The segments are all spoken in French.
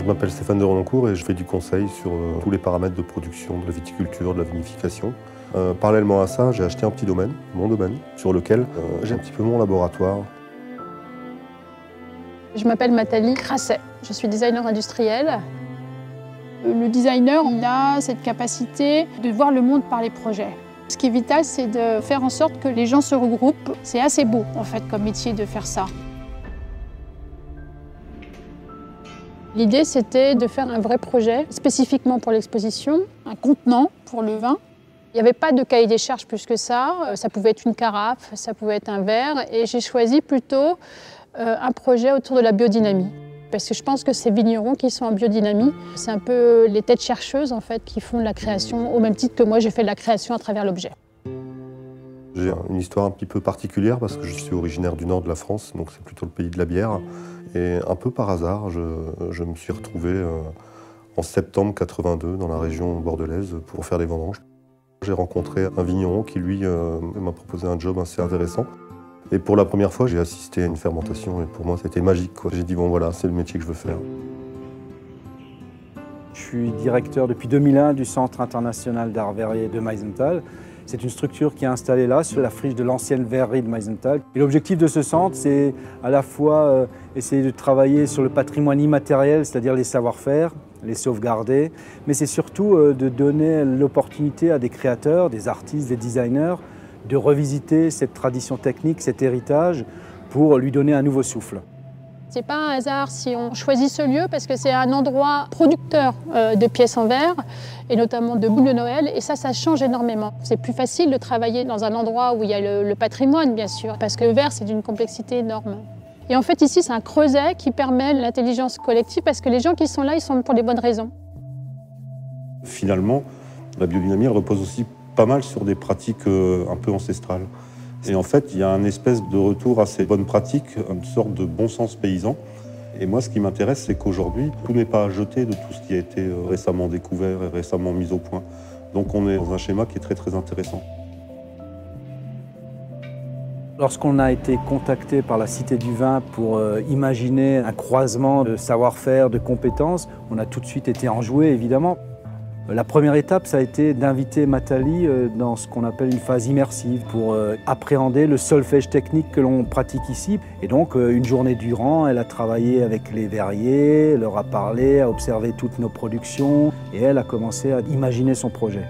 Je m'appelle Stéphane de Renoncourt et je fais du conseil sur tous les paramètres de production, de la viticulture, de la vinification. Parallèlement à ça, j'ai acheté un petit domaine, mon domaine, sur lequel j'ai un petit peu mon laboratoire. Je m'appelle Nathalie Crasset, je suis designer industriel. Le designer, il a cette capacité de voir le monde par les projets. Ce qui est vital, c'est de faire en sorte que les gens se regroupent. C'est assez beau, en fait, comme métier de faire ça. L'idée, c'était de faire un vrai projet, spécifiquement pour l'exposition, un contenant pour le vin. Il n'y avait pas de cahier des charges plus que ça. Ça pouvait être une carafe, ça pouvait être un verre. Et j'ai choisi plutôt un projet autour de la biodynamie. Parce que je pense que ces vignerons qui sont en biodynamie, c'est un peu les têtes chercheuses en fait, qui font de la création, au même titre que moi j'ai fait de la création à travers l'objet. J'ai une histoire un petit peu particulière parce que je suis originaire du nord de la France, donc c'est plutôt le pays de la bière. Et un peu par hasard, je me suis retrouvé en septembre 82 dans la région bordelaise pour faire des vendanges. J'ai rencontré un vigneron qui lui m'a proposé un job assez intéressant. Et pour la première fois, j'ai assisté à une fermentation et pour moi, c'était magique. J'ai dit, bon voilà, c'est le métier que je veux faire. Je suis directeur depuis 2001 du Centre international d'art verrier de Meisenthal. C'est une structure qui est installée là, sur la friche de l'ancienne verrerie de Meisenthal. Et l'objectif de ce centre, c'est à la fois essayer de travailler sur le patrimoine immatériel, c'est-à-dire les savoir-faire, les sauvegarder, mais c'est surtout de donner l'opportunité à des créateurs, des artistes, des designers, de revisiter cette tradition technique, cet héritage, pour lui donner un nouveau souffle. C'est pas un hasard si on choisit ce lieu parce que c'est un endroit producteur de pièces en verre et notamment de boules de Noël et ça change énormément. C'est plus facile de travailler dans un endroit où il y a le patrimoine bien sûr parce que le verre c'est d'une complexité énorme. Et en fait ici c'est un creuset qui permet l'intelligence collective parce que les gens qui sont là ils sont pour les bonnes raisons. Finalement, la biodynamie elle repose aussi pas mal sur des pratiques un peu ancestrales. Et en fait, il y a un espèce de retour à ces bonnes pratiques, une sorte de bon sens paysan. Et moi, ce qui m'intéresse, c'est qu'aujourd'hui, tout n'est pas à jeter de tout ce qui a été récemment découvert et récemment mis au point. Donc on est dans un schéma qui est très très intéressant. Lorsqu'on a été contacté par la Cité du Vin pour imaginer un croisement de savoir-faire, de compétences, on a tout de suite été enjoué, évidemment. La première étape, ça a été d'inviter Nathalie dans ce qu'on appelle une phase immersive pour appréhender le solfège technique que l'on pratique ici. Et donc, une journée durant, elle a travaillé avec les verriers, leur a parlé, a observé toutes nos productions et elle a commencé à imaginer son projet.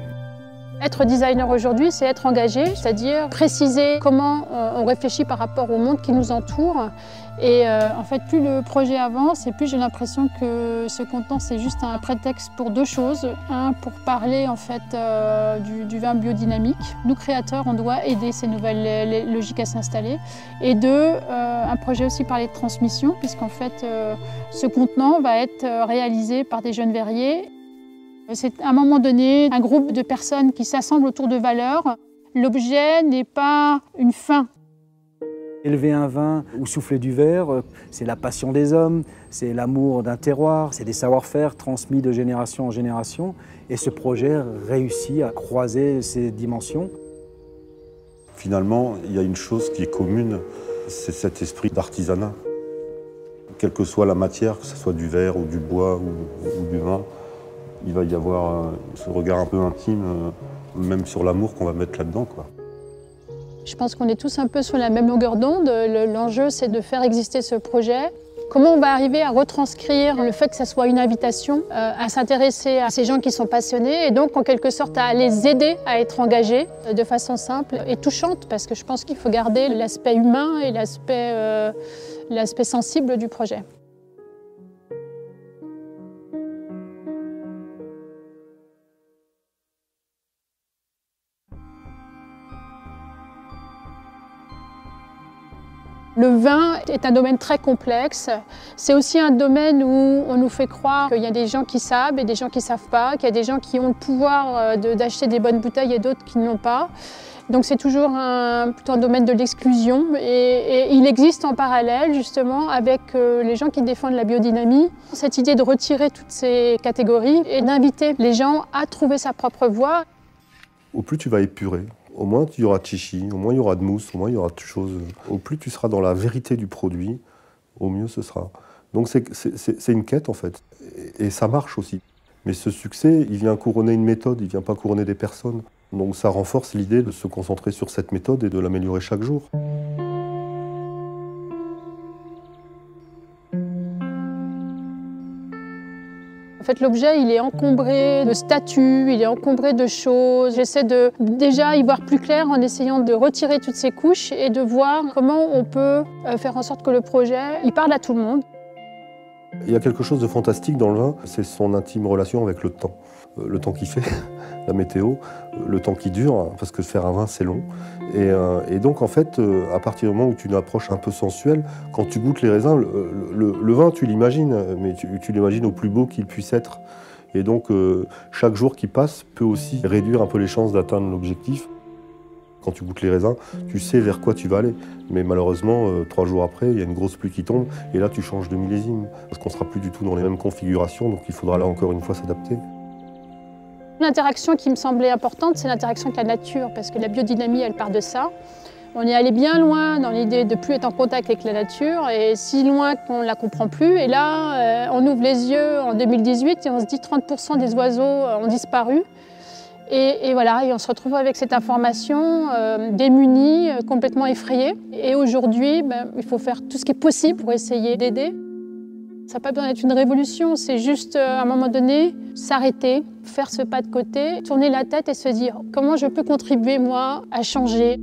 Être designer aujourd'hui, c'est être engagé, c'est-à-dire préciser comment on réfléchit par rapport au monde qui nous entoure. Et en fait, plus le projet avance et plus j'ai l'impression que ce contenant, c'est juste un prétexte pour deux choses. Un, pour parler en fait du vin biodynamique. Nous, créateurs, on doit aider ces nouvelles logiques à s'installer. Et deux, un projet aussi parler de transmission, puisqu'en fait, ce contenant va être réalisé par des jeunes verriers. C'est à un moment donné un groupe de personnes qui s'assemblent autour de valeurs. L'objet n'est pas une fin. Élever un vin ou souffler du verre, c'est la passion des hommes, c'est l'amour d'un terroir, c'est des savoir-faire transmis de génération en génération. Et ce projet réussit à croiser ces dimensions. Finalement, il y a une chose qui est commune, c'est cet esprit d'artisanat. Quelle que soit la matière, que ce soit du verre ou du bois ou du vin, il va y avoir ce regard un peu intime, même sur l'amour qu'on va mettre là-dedans, quoi. Je pense qu'on est tous un peu sur la même longueur d'onde. L'enjeu, c'est de faire exister ce projet. Comment on va arriver à retranscrire le fait que ça soit une invitation à s'intéresser à ces gens qui sont passionnés et donc en quelque sorte à les aider à être engagés de façon simple et touchante parce que je pense qu'il faut garder l'aspect humain et l'aspect sensible du projet. Le vin est un domaine très complexe. C'est aussi un domaine où on nous fait croire qu'il y a des gens qui savent et des gens qui ne savent pas, qu'il y a des gens qui ont le pouvoir d'acheter des bonnes bouteilles et d'autres qui ne l'ont pas. Donc c'est toujours plutôt un domaine de l'exclusion et il existe en parallèle justement avec les gens qui défendent la biodynamie, cette idée de retirer toutes ces catégories et d'inviter les gens à trouver sa propre voie. Au plus tu vas épurer, au moins il y aura de chichi, au moins il y aura de mousse, au moins il y aura de choses. Au plus tu seras dans la vérité du produit, au mieux ce sera. Donc c'est une quête en fait, et ça marche aussi. Mais ce succès, il vient couronner une méthode, il ne vient pas couronner des personnes. Donc ça renforce l'idée de se concentrer sur cette méthode et de l'améliorer chaque jour. En fait, l'objet, il est encombré de statues, il est encombré de choses. J'essaie de déjà y voir plus clair en essayant de retirer toutes ces couches et de voir comment on peut faire en sorte que le projet, il parle à tout le monde. Il y a quelque chose de fantastique dans le vin, c'est son intime relation avec le temps. Le temps qu'il fait, la météo, le temps qui dure, parce que faire un vin c'est long. Et donc en fait, à partir du moment où tu une approche un peu sensuelle, quand tu goûtes les raisins, le vin tu l'imagines, mais tu l'imagines au plus beau qu'il puisse être. Et donc chaque jour qui passe peut aussi réduire un peu les chances d'atteindre l'objectif. Quand tu goûtes les raisins, tu sais vers quoi tu vas aller. Mais malheureusement, 3 jours après, il y a une grosse pluie qui tombe, et là tu changes de millésime. Parce qu'on ne sera plus du tout dans les mêmes configurations, donc il faudra là encore une fois s'adapter. L'interaction qui me semblait importante, c'est l'interaction avec la nature, parce que la biodynamie, elle part de ça. On est allé bien loin dans l'idée de ne plus être en contact avec la nature, et si loin qu'on ne la comprend plus. Et là, on ouvre les yeux en 2018 et on se dit 30% des oiseaux ont disparu. Et voilà, et on se retrouve avec cette information démunie, complètement effrayée. Et aujourd'hui, il faut faire tout ce qui est possible pour essayer d'aider. Ça n'a pas besoin d'être une révolution, c'est juste à un moment donné, s'arrêter, faire ce pas de côté, tourner la tête et se dire comment je peux contribuer moi à changer.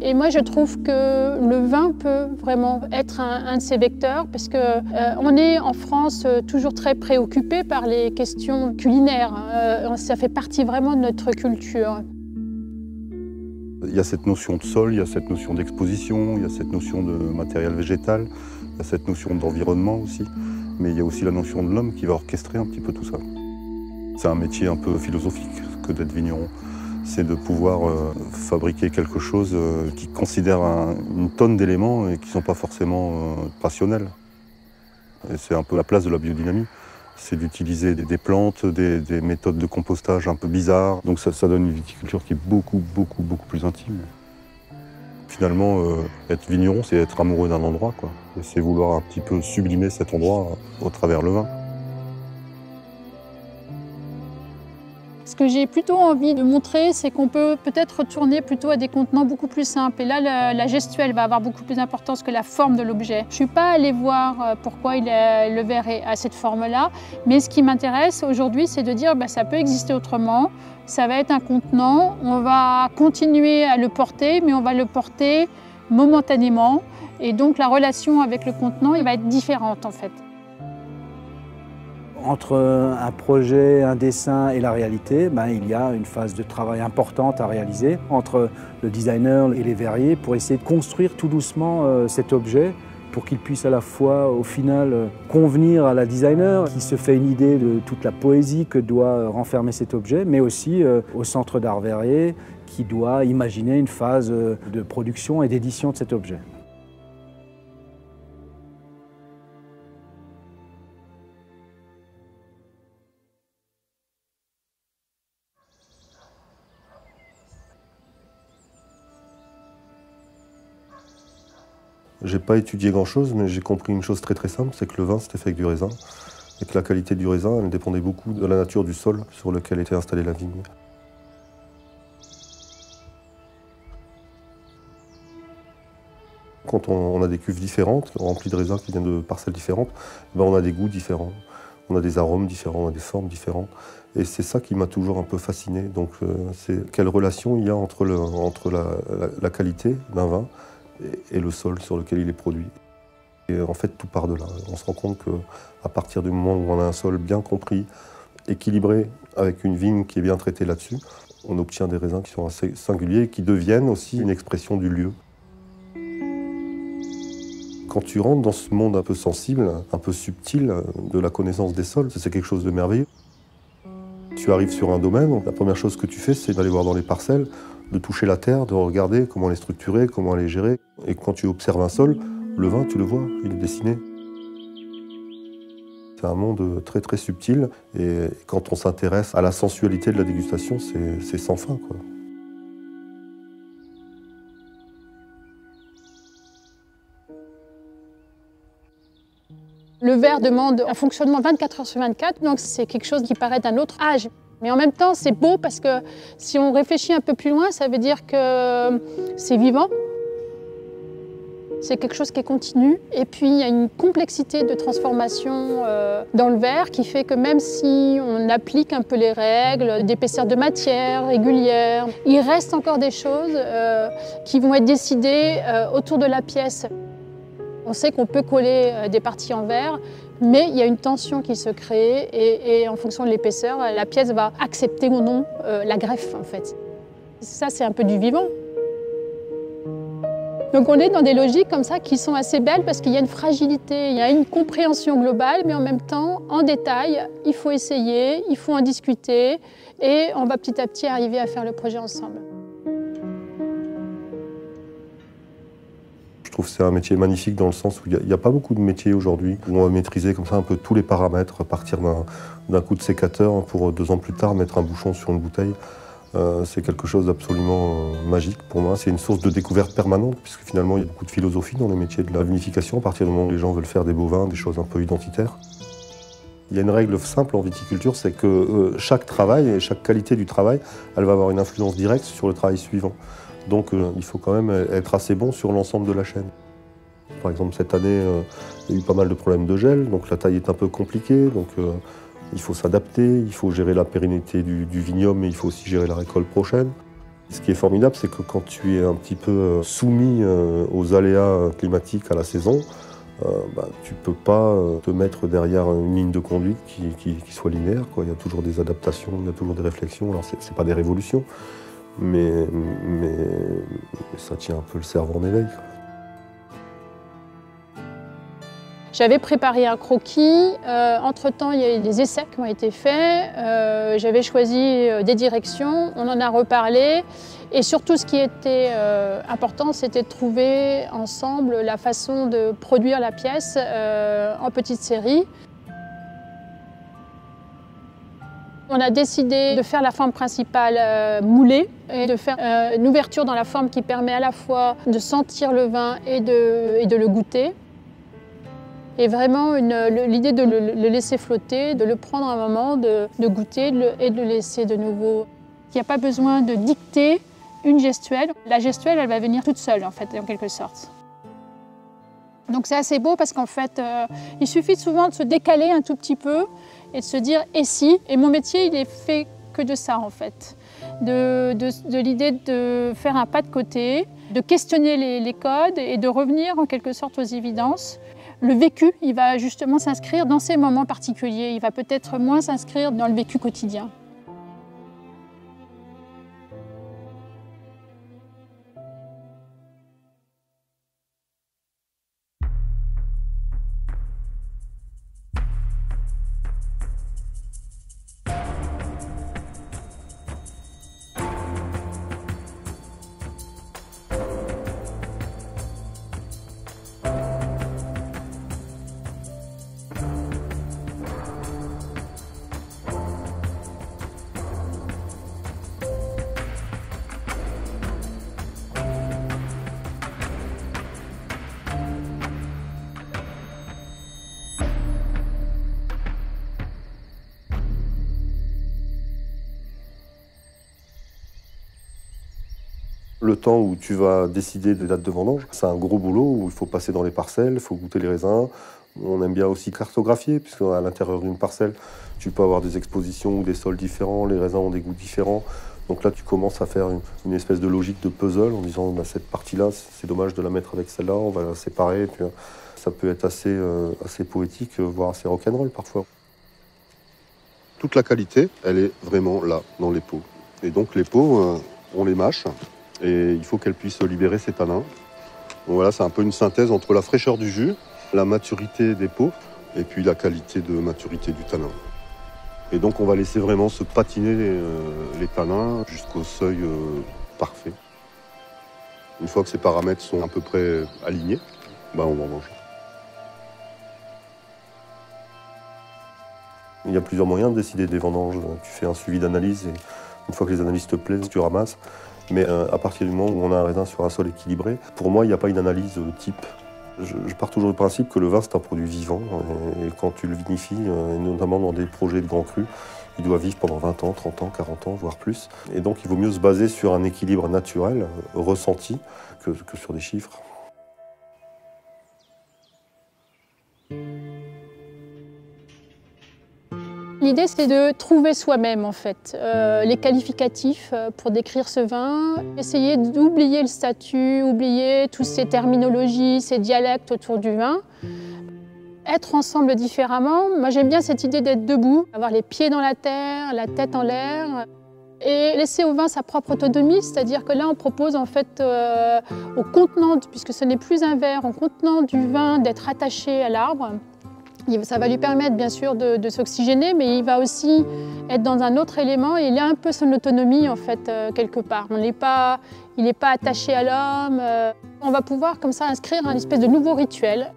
Et moi je trouve que le vin peut vraiment être un de ces vecteurs parce qu'on est en France toujours très préoccupé par les questions culinaires. Ça fait partie vraiment de notre culture. Il y a cette notion de sol, il y a cette notion d'exposition, il y a cette notion de matériel végétal, il y a cette notion d'environnement aussi, mais il y a aussi la notion de l'homme qui va orchestrer un petit peu tout ça. C'est un métier un peu philosophique que d'être vigneron. C'est de pouvoir fabriquer quelque chose qui considère une tonne d'éléments et qui ne sont pas forcément passionnels. Et c'est un peu la place de la biodynamie. C'est d'utiliser des plantes, des méthodes de compostage un peu bizarres. Donc ça donne une viticulture qui est beaucoup plus intime. Finalement, être vigneron, c'est être amoureux d'un endroit, quoi. Et c'est vouloir un petit peu sublimer cet endroit au travers le vin. Ce que j'ai plutôt envie de montrer, c'est qu'on peut peut-être retourner plutôt à des contenants beaucoup plus simples. Et là, la gestuelle va avoir beaucoup plus d'importance que la forme de l'objet. Je ne suis pas allée voir pourquoi le verre est à cette forme-là, mais ce qui m'intéresse aujourd'hui, c'est de dire ça peut exister autrement. Ça va être un contenant, on va continuer à le porter, mais on va le porter momentanément. Et donc la relation avec le contenant, elle va être différente en fait. Entre un projet, un dessin et la réalité, il y a une phase de travail importante à réaliser entre le designer et les verriers pour essayer de construire tout doucement cet objet pour qu'il puisse à la fois, au final, convenir à la designer qui se fait une idée de toute la poésie que doit renfermer cet objet, mais aussi au centre d'art verrier qui doit imaginer une phase de production et d'édition de cet objet. J'ai pas étudié grand-chose, mais j'ai compris une chose très simple, c'est que le vin c'était fait avec du raisin, et que la qualité du raisin, elle dépendait beaucoup de la nature du sol sur lequel était installée la vigne. Quand on a des cuves différentes, remplies de raisins qui viennent de parcelles différentes, on a des goûts différents, on a des arômes différents, on a des formes différentes. Et c'est ça qui m'a toujours un peu fasciné. Donc c'est quelle relation il y a entre la qualité d'un vin et le sol sur lequel il est produit. Et en fait, tout part de là. On se rend compte qu'à partir du moment où on a un sol bien compris, équilibré, avec une vigne qui est bien traitée là-dessus, on obtient des raisins qui sont assez singuliers et qui deviennent aussi une expression du lieu. Quand tu rentres dans ce monde un peu sensible, un peu subtil de la connaissance des sols, c'est quelque chose de merveilleux. Tu arrives sur un domaine, la première chose que tu fais, c'est d'aller voir dans les parcelles, de toucher la terre, de regarder comment elle est structurée, comment elle est gérée. Et quand tu observes un sol, le vin, tu le vois, il est dessiné. C'est un monde très subtil et quand on s'intéresse à la sensualité de la dégustation, c'est sans fin, quoi. Le verre demande un fonctionnement 24 heures sur 24, donc c'est quelque chose qui paraît d'un autre âge. Mais en même temps, c'est beau parce que si on réfléchit un peu plus loin, ça veut dire que c'est vivant. C'est quelque chose qui est continu. Et puis, il y a une complexité de transformation dans le verre qui fait que même si on applique un peu les règles d'épaisseur de matière régulière, il reste encore des choses qui vont être décidées autour de la pièce. On sait qu'on peut coller des parties en verre, mais il y a une tension qui se crée et en fonction de l'épaisseur, la pièce va accepter ou non la greffe, en fait. Ça, c'est un peu du vivant. Donc on est dans des logiques comme ça qui sont assez belles parce qu'il y a une fragilité, il y a une compréhension globale, mais en même temps, en détail, il faut essayer, il faut en discuter et on va petit à petit arriver à faire le projet ensemble. Je trouve que c'est un métier magnifique dans le sens où il n'y a pas beaucoup de métiers aujourd'hui où on va maîtriser comme ça un peu tous les paramètres, partir d'un coup de sécateur pour 2 ans plus tard mettre un bouchon sur une bouteille. C'est quelque chose d'absolument magique pour moi. C'est une source de découverte permanente puisque finalement il y a beaucoup de philosophie dans les métiers de la vinification à partir du moment où les gens veulent faire des beaux vins, des choses un peu identitaires. Il y a une règle simple en viticulture, c'est que chaque travail et chaque qualité du travail, elle va avoir une influence directe sur le travail suivant. Donc il faut quand même être assez bon sur l'ensemble de la chaîne. Par exemple cette année, il y a eu pas mal de problèmes de gel, donc la taille est un peu compliquée. Donc, il faut s'adapter, il faut gérer la pérennité du vignoble, mais il faut aussi gérer la récolte prochaine. Ce qui est formidable, c'est que quand tu es un petit peu soumis aux aléas climatiques à la saison, tu ne peux pas te mettre derrière une ligne de conduite qui soit linéaire, quoi. Il y a toujours des adaptations, il y a toujours des réflexions. Alors, ce n'est pas des révolutions, mais ça tient un peu le cerveau en éveil, quoi. J'avais préparé un croquis, entre-temps il y a eu des essais qui ont été faits, j'avais choisi des directions, on en a reparlé et surtout ce qui était important c'était de trouver ensemble la façon de produire la pièce en petite série. On a décidé de faire la forme principale moulée et de faire une ouverture dans la forme qui permet à la fois de sentir le vin et de le goûter. Et vraiment l'idée de le laisser flotter, de le prendre un moment, de goûter et de le laisser de nouveau. Il n'y a pas besoin de dicter une gestuelle. La gestuelle, elle va venir toute seule, en fait, en quelque sorte. Donc c'est assez beau parce qu'en fait, il suffit souvent de se décaler un tout petit peu et de se dire « et si ?» Et mon métier, il est fait que de ça, en fait. De l'idée de faire un pas de côté, de questionner les codes et de revenir en quelque sorte aux évidences. Le vécu, il va justement s'inscrire dans ces moments particuliers. Il va peut-être moins s'inscrire dans le vécu quotidien. Le temps où tu vas décider des dates de vendange, c'est un gros boulot où il faut passer dans les parcelles, il faut goûter les raisins. On aime bien aussi cartographier, puisque à l'intérieur d'une parcelle, tu peux avoir des expositions ou des sols différents, les raisins ont des goûts différents. Donc là, tu commences à faire une espèce de logique de puzzle en disant cette partie-là, c'est dommage de la mettre avec celle-là, on va la séparer. Puis, ça peut être assez poétique, voire assez rock'n'roll parfois. Toute la qualité, elle est vraiment là, dans les pots. Et donc les pots, on les mâche. Et il faut qu'elle puisse libérer ses tanins. Donc voilà, c'est un peu une synthèse entre la fraîcheur du jus, la maturité des peaux, et puis la qualité de maturité du tanin. Et donc on va laisser vraiment se patiner les tanins jusqu'au seuil parfait. Une fois que ces paramètres sont à peu près alignés, on va manger. Il y a plusieurs moyens de décider des vendanges. Tu fais un suivi d'analyse et une fois que les analyses te plaisent, tu ramasses. Mais à partir du moment où on a un raisin sur un sol équilibré, pour moi, il n'y a pas une analyse type. Je pars toujours du principe que le vin, c'est un produit vivant. Et quand tu le vinifies, notamment dans des projets de grands crus, il doit vivre pendant 20 ans, 30 ans, 40 ans, voire plus. Et donc, il vaut mieux se baser sur un équilibre naturel, ressenti, que sur des chiffres. L'idée, c'est de trouver soi-même, en fait, les qualificatifs pour décrire ce vin, essayer d'oublier le statut, oublier toutes ces terminologies, ces dialectes autour du vin. Être ensemble différemment. Moi, j'aime bien cette idée d'être debout, avoir les pieds dans la terre, la tête en l'air, et laisser au vin sa propre autonomie, c'est-à-dire que là, on propose en fait au contenant, puisque ce n'est plus un verre, au contenant du vin d'être attaché à l'arbre. Ça va lui permettre bien sûr de s'oxygéner, mais il va aussi être dans un autre élément et il a un peu son autonomie en fait quelque part. Il n'est pas attaché à l'homme. On va pouvoir comme ça inscrire un espèce de nouveau rituel.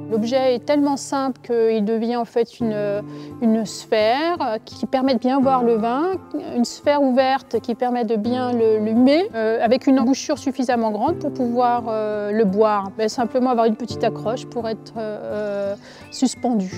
L'objet est tellement simple qu'il devient en fait une sphère qui permet de bien voir le vin, une sphère ouverte qui permet de bien le humer, avec une embouchure suffisamment grande pour pouvoir le boire. Mais simplement avoir une petite accroche pour être suspendu.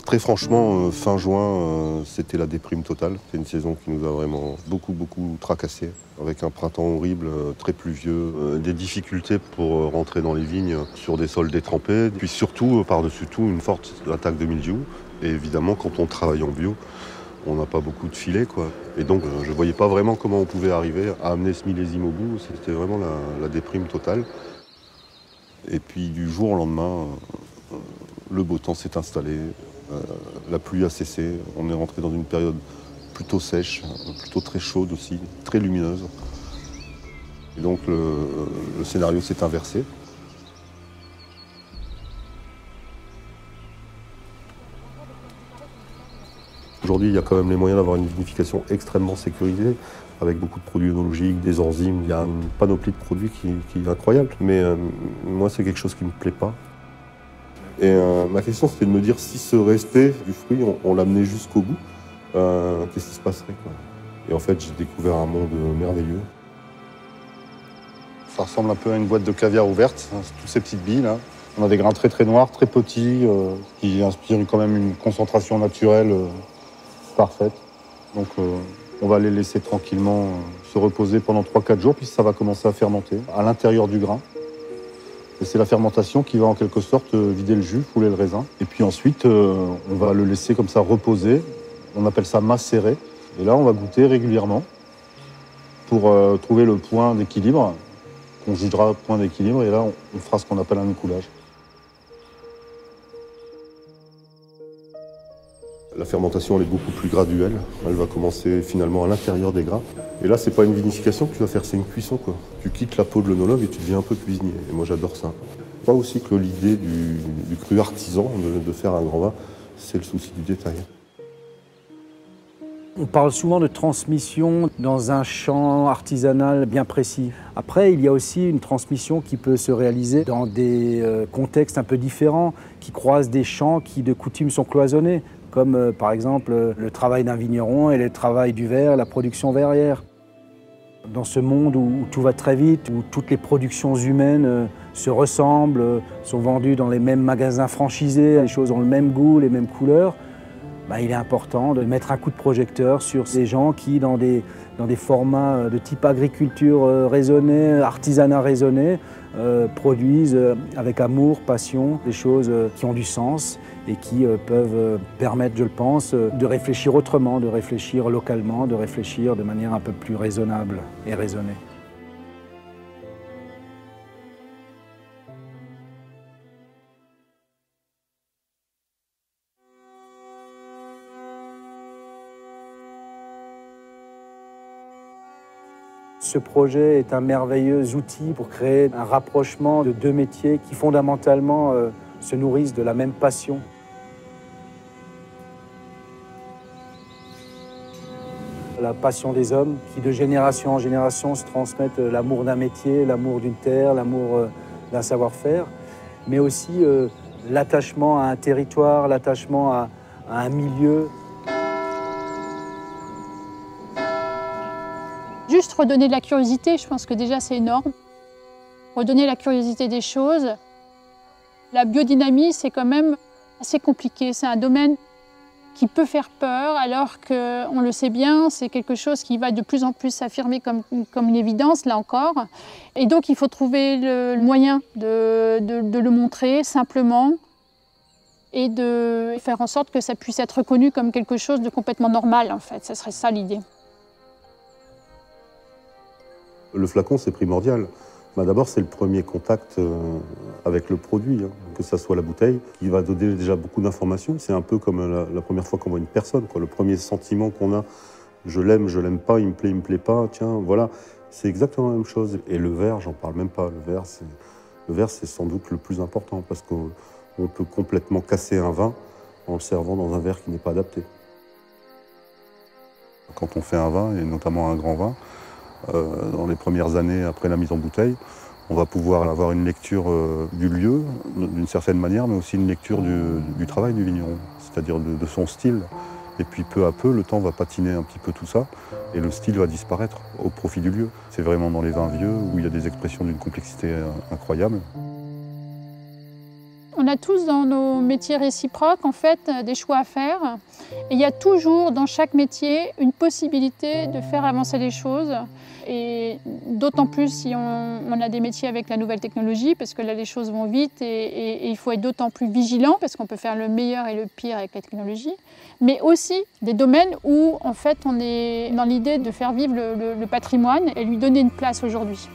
Très franchement, fin juin, c'était la déprime totale. C'est une saison qui nous a vraiment beaucoup tracassés, avec un printemps horrible, très pluvieux, des difficultés pour rentrer dans les vignes sur des sols détrempés, puis surtout, par-dessus tout, une forte attaque de mildiou. Et évidemment, quand on travaille en bio, on n'a pas beaucoup de filets, quoi. Et donc, je ne voyais pas vraiment comment on pouvait arriver à amener ce millésime au bout. C'était vraiment la déprime totale. Et puis, du jour au lendemain, le beau temps s'est installé. La pluie a cessé, on est rentré dans une période plutôt sèche, plutôt très chaude aussi, très lumineuse. Et donc le scénario s'est inversé. Aujourd'hui, il y a quand même les moyens d'avoir une vinification extrêmement sécurisée, avec beaucoup de produits œnologiques, des enzymes. Il y a une panoplie de produits qui est incroyable. Mais moi, c'est quelque chose qui ne me plaît pas. Et ma question, c'était de me dire si ce respect du fruit, on l'amenait jusqu'au bout, qu'est-ce qui se passerait, quoi. Et en fait, j'ai découvert un monde merveilleux. Ça ressemble un peu à une boîte de caviar ouverte, hein, toutes ces petites billes là. On a des grains très noirs, très petits, qui inspirent quand même une concentration naturelle parfaite. Donc on va les laisser tranquillement se reposer pendant 3-4 jours, puis ça va commencer à fermenter à l'intérieur du grain. Et c'est la fermentation qui va en quelque sorte vider le jus, fouler le raisin. Et puis ensuite, on va le laisser comme ça reposer. On appelle ça macérer. Et là, on va goûter régulièrement pour trouver le point d'équilibre, qu'on jugera point d'équilibre. Et là, on fera ce qu'on appelle un écoulage. La fermentation, elle est beaucoup plus graduelle. Elle va commencer finalement à l'intérieur des grains. Et là, c'est pas une vinification que tu vas faire, c'est une cuisson, quoi. Tu quittes la peau de l'œnologue et tu deviens un peu cuisinier. Et moi, j'adore ça. Pas aussi que l'idée du cru artisan, de faire un grand vin, c'est le souci du détail. On parle souvent de transmission dans un champ artisanal bien précis. Après, il y a aussi une transmission qui peut se réaliser dans des contextes un peu différents, qui croisent des champs qui de coutume sont cloisonnés, comme par exemple le travail d'un vigneron et le travail du verre, la production verrière. Dans ce monde où tout va très vite, où toutes les productions humaines se ressemblent, sont vendues dans les mêmes magasins franchisés, les choses ont le même goût, les mêmes couleurs, il est important de mettre un coup de projecteur sur ces gens qui, dans des formats de type agriculture raisonnée, artisanat raisonné, produisent avec amour, passion, des choses qui ont du sens et qui peuvent permettre, je le pense, de réfléchir autrement, de réfléchir localement, de réfléchir de manière un peu plus raisonnable et raisonnée. Ce projet est un merveilleux outil pour créer un rapprochement de deux métiers qui fondamentalement se nourrissent de la même passion. La passion des hommes qui de génération en génération se transmettent l'amour d'un métier, l'amour d'une terre, l'amour d'un savoir-faire, mais aussi l'attachement à un territoire, l'attachement à un milieu. Juste redonner de la curiosité, je pense que déjà c'est énorme. Redonner la curiosité des choses. La biodynamie, c'est quand même assez compliqué. C'est un domaine qui peut faire peur, alors qu'on le sait bien, c'est quelque chose qui va de plus en plus s'affirmer comme une évidence, là encore. Et donc il faut trouver le moyen de le montrer simplement et de faire en sorte que ça puisse être reconnu comme quelque chose de complètement normal, en fait. Ce serait ça l'idée. Le flacon, c'est primordial. D'abord, c'est le premier contact avec le produit, hein, que ça soit la bouteille, qui va donner déjà beaucoup d'informations. C'est un peu comme la première fois qu'on voit une personne, quoi. Le premier sentiment qu'on a, je l'aime pas, il me plaît pas, tiens, voilà. C'est exactement la même chose. Et le verre, j'en parle même pas. Le verre, c'est sans doute le plus important, parce qu'on peut complètement casser un vin en le servant dans un verre qui n'est pas adapté. Quand on fait un vin, et notamment un grand vin, dans les premières années après la mise en bouteille, on va pouvoir avoir une lecture du lieu, d'une certaine manière, mais aussi une lecture du travail du vigneron, c'est-à-dire de son style. Et puis peu à peu, le temps va patiner un petit peu tout ça, et le style va disparaître au profit du lieu. C'est vraiment dans les vins vieux où il y a des expressions d'une complexité incroyable. On a tous dans nos métiers réciproques, en fait, des choix à faire. Et il y a toujours, dans chaque métier, une possibilité de faire avancer les choses. Et d'autant plus si on a des métiers avec la nouvelle technologie, parce que là, les choses vont vite et il faut être d'autant plus vigilant, parce qu'on peut faire le meilleur et le pire avec la technologie. Mais aussi des domaines où, en fait, on est dans l'idée de faire vivre le patrimoine et lui donner une place aujourd'hui.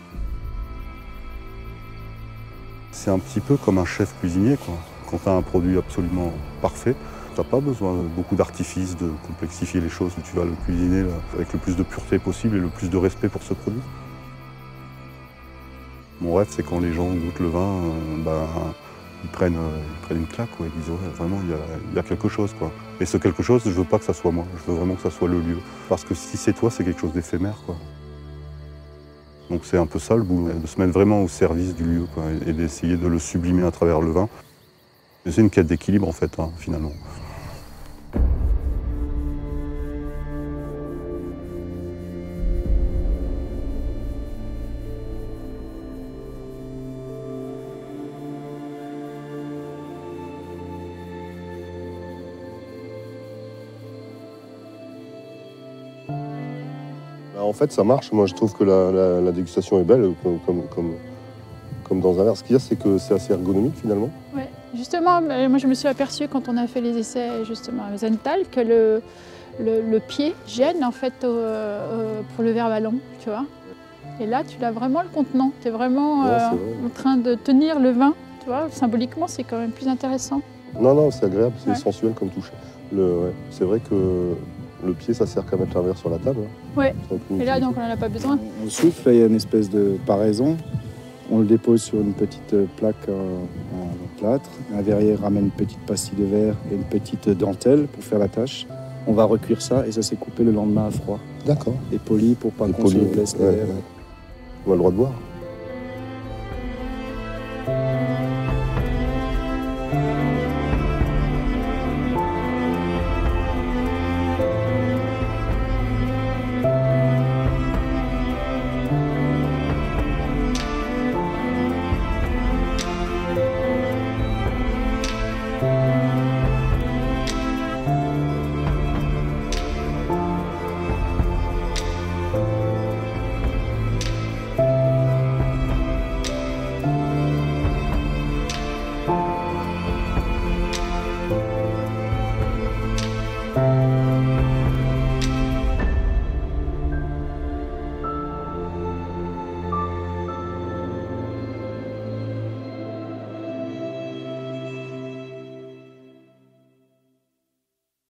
C'est un petit peu comme un chef cuisinier, quoi. Quand tu as un produit absolument parfait, tu n'as pas besoin de beaucoup d'artifices, de complexifier les choses. Tu vas le cuisiner là, avec le plus de pureté possible et le plus de respect pour ce produit. Mon rêve, c'est quand les gens goûtent le vin, ils prennent une claque, quoi. Ils disent ouais, vraiment, il y a quelque chose, quoi. Et ce quelque chose, je veux pas que ça soit moi. Je veux vraiment que ça soit le lieu. Parce que si c'est toi, c'est quelque chose d'éphémère, quoi. Donc c'est un peu ça le boulot, de se mettre vraiment au service du lieu, quoi, et d'essayer de le sublimer à travers le vin. C'est une quête d'équilibre en fait, hein, finalement. En fait, ça marche. Moi, je trouve que la dégustation est belle, comme dans un verre. Ce qu'il y a, c'est que c'est assez ergonomique, finalement. Oui, justement, moi, je me suis aperçue quand on a fait les essais, justement, à Wiesenthal, que le pied gêne, en fait, pour le verre ballon, tu vois. Et là, tu l'as vraiment le contenant. Tu es vraiment en train de tenir le vin, tu vois. Symboliquement, c'est quand même plus intéressant. Non, c'est agréable, c'est sensuel comme touche. C'est vrai que le pied, ça sert qu'à mettre un verre sur la table. Oui, et là, donc, on n'en a pas besoin. On souffle, il y a une espèce de paraison. On le dépose sur une petite plaque en plâtre. Un verrier ramène une petite pastille de verre et une petite dentelle pour faire la tâche. On va recuire ça et ça s'est coupé le lendemain à froid. D'accord. Et poli pour pas qu'on se blesse les lèvres. On a le droit de boire.